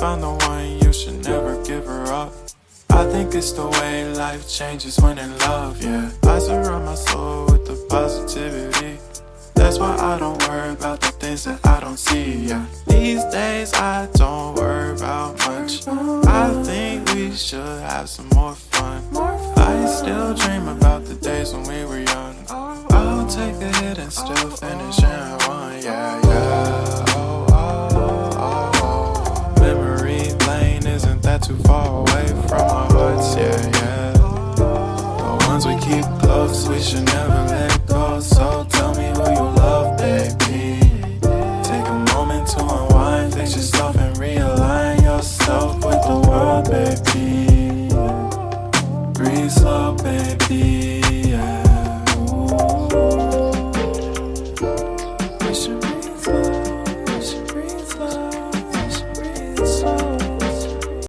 found the one, you should never give her up. I think it's the way life changes when in love, yeah. I surround my soul with the positivity. That's why I don't worry about the things that I don't see, yeah. These days I don't worry about much. I think we should have some more fun. I still dream about the days when we were young. I'll take a hit and still finish in one, yeah, yeah. Oh, oh, oh, oh. Memory lane isn't that too far away from our hearts, yeah, yeah. The ones we keep close, we should never let go. So tell me who you love, baby. Take a moment to unwind, fix yourself and realign yourself with the world, baby.